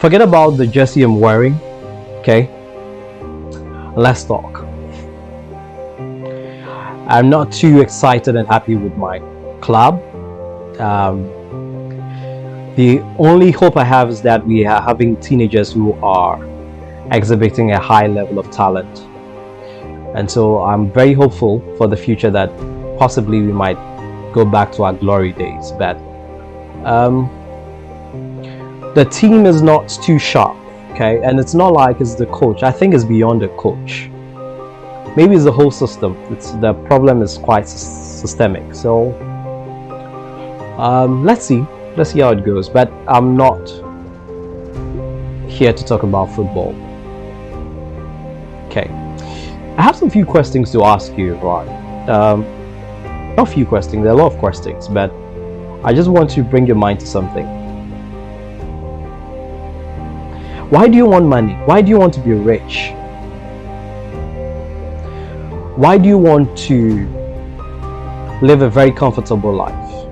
Forget about the jersey I'm wearing, okay? Let's talk. I'm not too excited and happy with my club. The only hope I have is that we are having teenagers who are exhibiting a high level of talent. And so I'm very hopeful for the future that possibly we might go back to our glory days. But the team is not too sharp, okay? And it's not like it's the coach. I think it's beyond the coach. Maybe it's the whole system. The problem is quite systemic. So let's see how it goes. But I'm not here to talk about football. Okay, I have some few questions to ask you, right? Not few questions. There are a lot of questions, but I just want to bring your mind to something. Why do you want money? Why do you want to be rich? Why do you want to live a very comfortable life?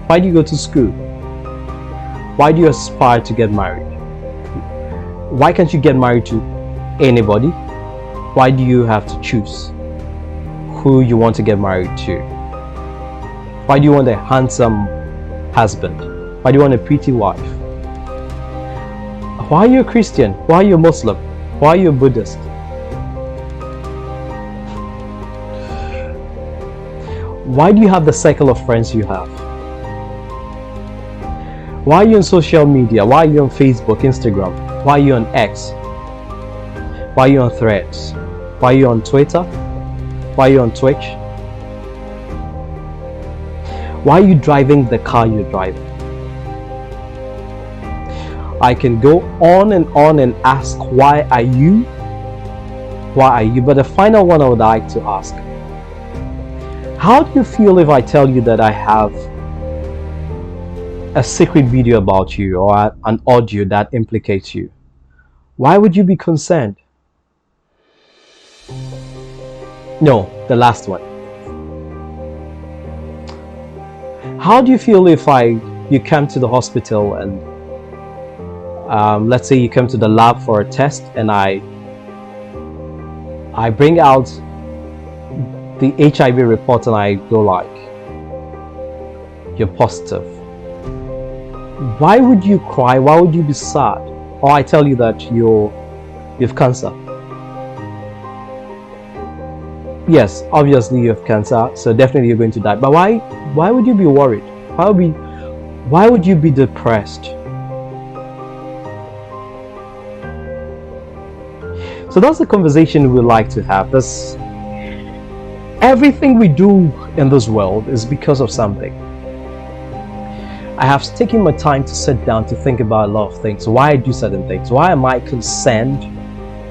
Why do you go to school? Why do you aspire to get married? Why can't you get married to anybody? Why do you have to choose who you want to get married to? Why do you want a handsome husband? Why do you want a pretty wife? Why are you a Christian? Why are you a Muslim? Why are you a Buddhist? Why do you have the circle of friends you have? Why are you on social media? Why are you on Facebook, Instagram? Why are you on X? Why are you on Threads? Why are you on Twitter? Why are you on Twitch? Why are you driving the car you're driving? I can go on and ask why are you? Why are you? But the final one I would like to ask, how do you feel if I tell you that I have a secret video about you or an audio that implicates you? Why would you be concerned? No, the last one. How do you feel if you come to the hospital and let's say you come to the lab for a test and I bring out the HIV report and I go like, you're positive. Why would you cry? Why would you be sad? Or I tell you that you've cancer. Yes, obviously you have cancer, so definitely you're going to die. But why would you be worried? Why would you be depressed? So that's the conversation we like to have. Everything we do in this world is because of something. I have taken my time to sit down to think about a lot of things. Why I do certain things. Why am I concerned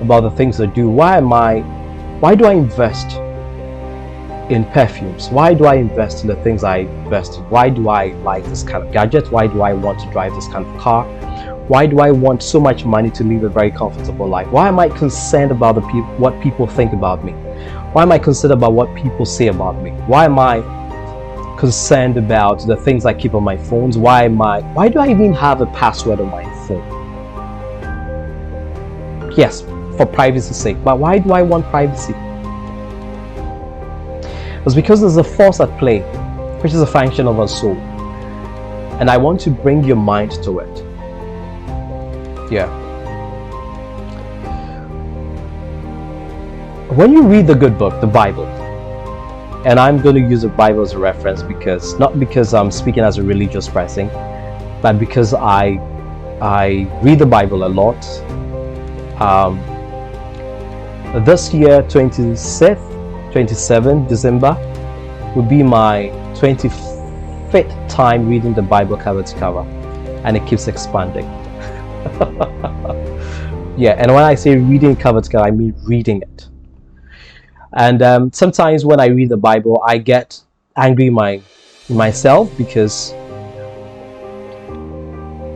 about the things I do? Why do I invest in perfumes? Why do I invest in the things I invest in? Why do I like this kind of gadget? Why do I want to drive this kind of car? Why do I want so much money to live a very comfortable life? Why am I concerned about what people think about me? Why am I concerned about what people say about me? Why am I concerned about the things I keep on my phones? Why do I even have a password on my phone? Yes, for privacy's sake. But why do I want privacy? It's because there's a force at play, which is a function of our soul. And I want to bring your mind to it. Yeah. When you read the good book, the Bible, and I'm going to use the Bible as a reference not because I'm speaking as a religious person, but because I read the Bible a lot. This year, 27 December, will be my 25th time reading the Bible cover to cover, and it keeps expanding. Yeah, and when I say reading cover to cover, I mean reading it. And sometimes when I read the Bible, I get angry myself because,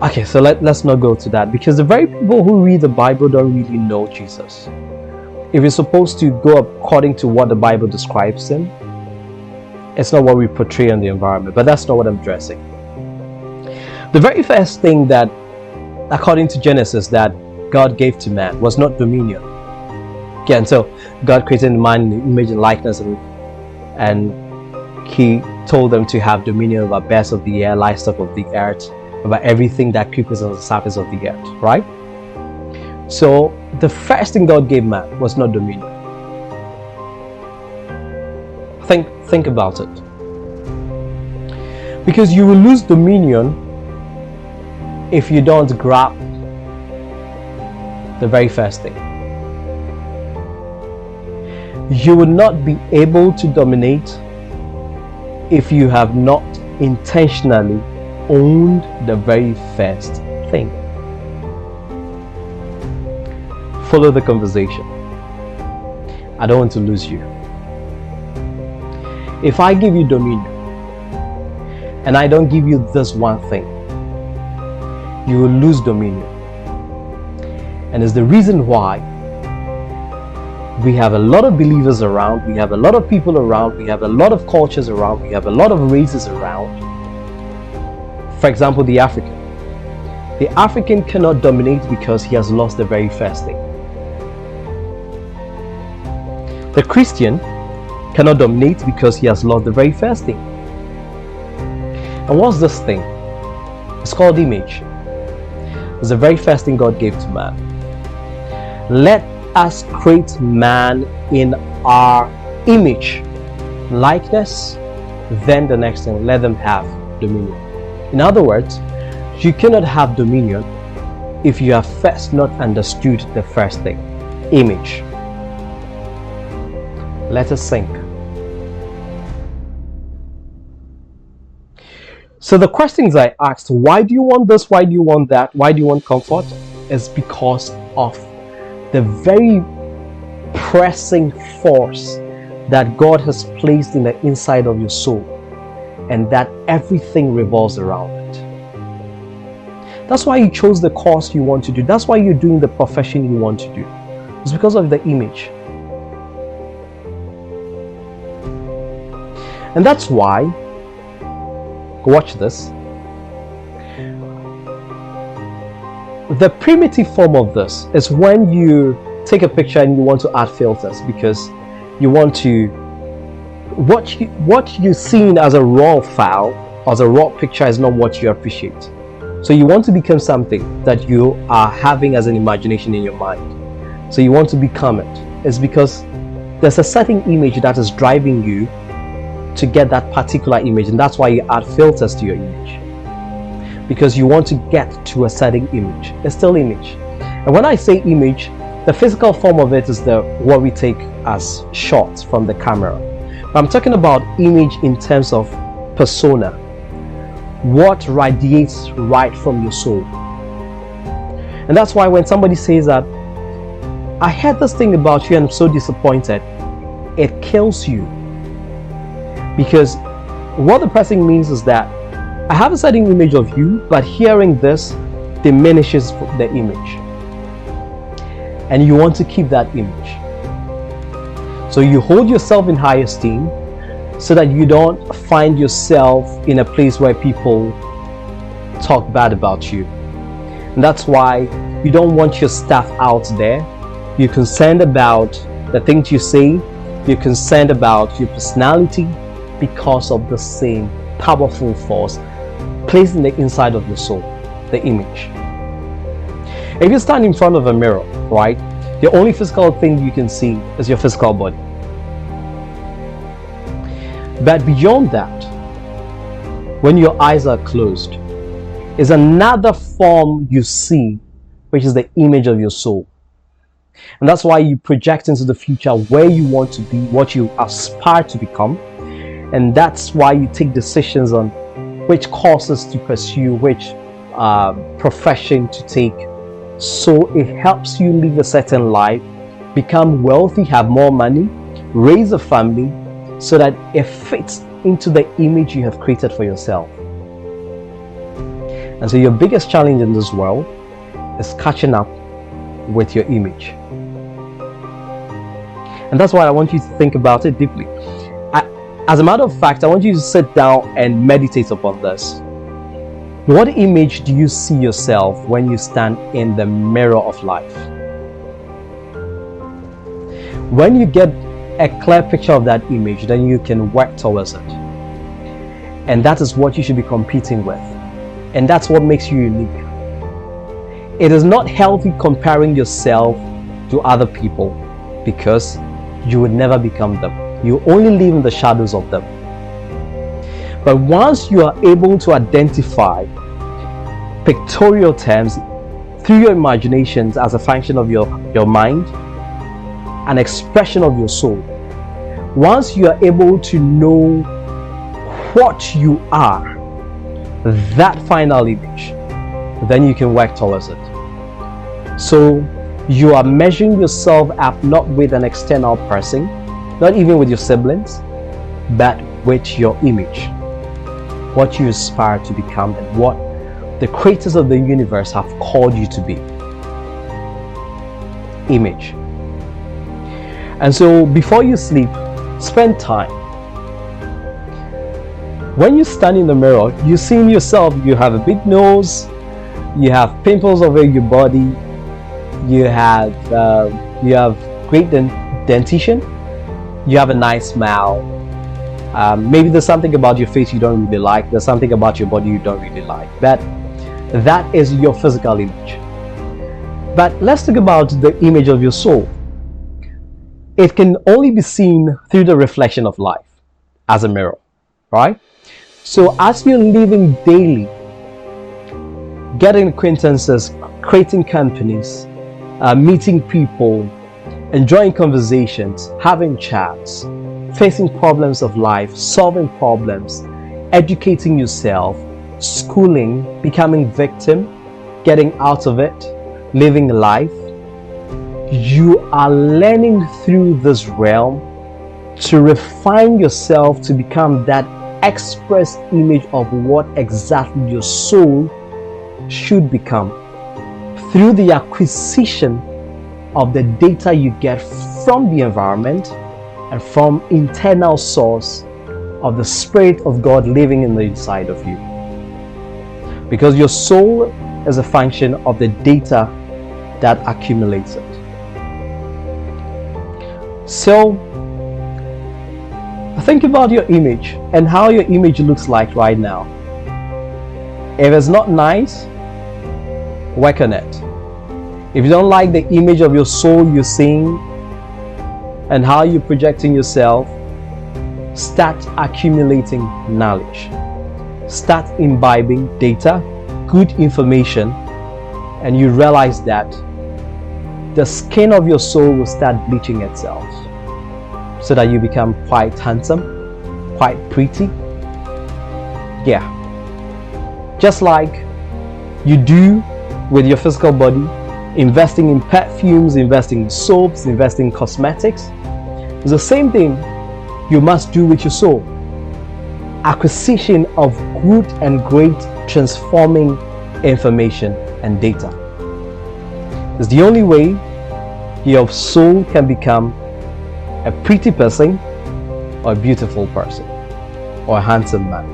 okay, so let's not go to that, because the very people who read the Bible don't really know Jesus. If you're supposed to go according to what the Bible describes him, it's not what we portray in the environment, but that's not what I'm addressing. The very first thing that according to Genesis, that God gave to man was not dominion. Okay, and so God created man in the image and likeness, and He told them to have dominion over birds of the air, livestock of the earth, over everything that creeps on the surface of the earth, right? So the first thing God gave man was not dominion. Think about it. Because you will lose dominion if you don't grab the very first thing. You will not be able to dominate if you have not intentionally owned the very first thing. Follow the conversation. I don't want to lose you. If I give you dominion and I don't give you this one thing, you will lose dominion. And it's the reason why we have a lot of believers around, we have a lot of people around, we have a lot of cultures around, we have a lot of races around. For example, the African. The African cannot dominate because he has lost the very first thing. The Christian cannot dominate because he has lost the very first thing. And what's this thing? It's called image. It's the very first thing God gave to man. Let us create man in our image, likeness. Then the next thing, let them have dominion. In other words, you cannot have dominion if you have first not understood the first thing, image. Let us think. So the questions I asked, why do you want this? Why do you want that? Why do you want comfort? Is because of the very pressing force that God has placed in the inside of your soul, and that everything revolves around it. That's why you chose the course you want to do. That's why you're doing the profession you want to do. It's because of the image. And that's why, watch this, the primitive form of this is when you take a picture and you want to add filters, because you want to, what you seen as a raw file, as a raw picture, is not what you appreciate. So you want to become something that you are having as an imagination in your mind. So you want to become it. It's because there's a certain image that is driving you to get that particular image, and that's why you add filters to your image, because you want to get to a certain image. It's still image. And when I say image, the physical form of it is what we take as shots from the camera. But I'm talking about image in terms of persona, what radiates right from your soul. And that's why when somebody says that, I heard this thing about you and I'm so disappointed, it kills you. Because what the person means is that I have a certain image of you, but hearing this diminishes the image. And you want to keep that image. So you hold yourself in high esteem so that you don't find yourself in a place where people talk bad about you. And that's why you don't want your stuff out there. You're concerned about the things you say. You're concerned about your personality, because of the same powerful force placed in the inside of your soul, the image. If you stand in front of a mirror, right, the only physical thing you can see is your physical body. But beyond that, when your eyes are closed, is another form you see, which is the image of your soul. And that's why you project into the future where you want to be, what you aspire to become. And that's why you take decisions on which courses to pursue, which profession to take. So it helps you live a certain life, become wealthy, have more money, raise a family, so that it fits into the image you have created for yourself. And so your biggest challenge in this world is catching up with your image. And that's why I want you to think about it deeply. As a matter of fact, I want you to sit down and meditate upon this. What image do you see yourself when you stand in the mirror of life? When you get a clear picture of that image, then you can work towards it. And that is what you should be competing with. And that's what makes you unique. It is not healthy comparing yourself to other people, because you would never become them. You only live in the shadows of them. But once you are able to identify pictorial terms through your imaginations as a function of your mind, an expression of your soul, once you are able to know what you are, that final image, then you can work towards it. So you are measuring yourself up not with an external person, not even with your siblings, but with your image, what you aspire to become and what the creators of the universe have called you to be. Image. And so before you sleep, spend time. When you stand in the mirror, you see yourself, you have a big nose, you have pimples over your body, you have great dentition, you have a nice smile. Maybe there's something about your face you don't really like, there's something about your body you don't really like, but that is your physical image. But let's talk about the image of your soul. It can only be seen through the reflection of life as a mirror, right? So as you're living daily, getting acquaintances, creating companies, meeting people, enjoying conversations, having chats, facing problems of life, solving problems, educating yourself, schooling, becoming victim, getting out of it, living life, you are learning through this realm to refine yourself to become that express image of what exactly your soul should become through the acquisition of the data you get from the environment and from internal source of the Spirit of God living in the inside of you. Because your soul is a function of the data that accumulates it. So think about your image and how your image looks like right now. If it's not nice, work on it. If you don't like the image of your soul you're seeing and how you're projecting yourself, start accumulating knowledge. Start imbibing data, good information, and you realize that the skin of your soul will start bleaching itself so that you become quite handsome, quite pretty. Yeah. Just like you do with your physical body, investing in perfumes, investing in soaps, investing in cosmetics. It's the same thing you must do with your soul. Acquisition of good and great transforming information and data. It's the only way your soul can become a pretty person or a beautiful person or a handsome man.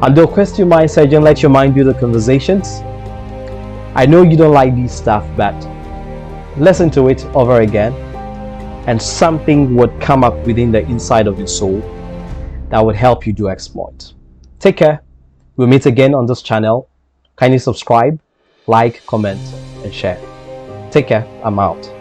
And don't question your mind, Sergeant. Let your mind do the conversations. I know you don't like this stuff, but listen to it over again and something would come up within the inside of your soul that would help you do exploit. Take care. We'll meet again on this channel. Kindly subscribe, like, comment, and share. Take care. I'm out.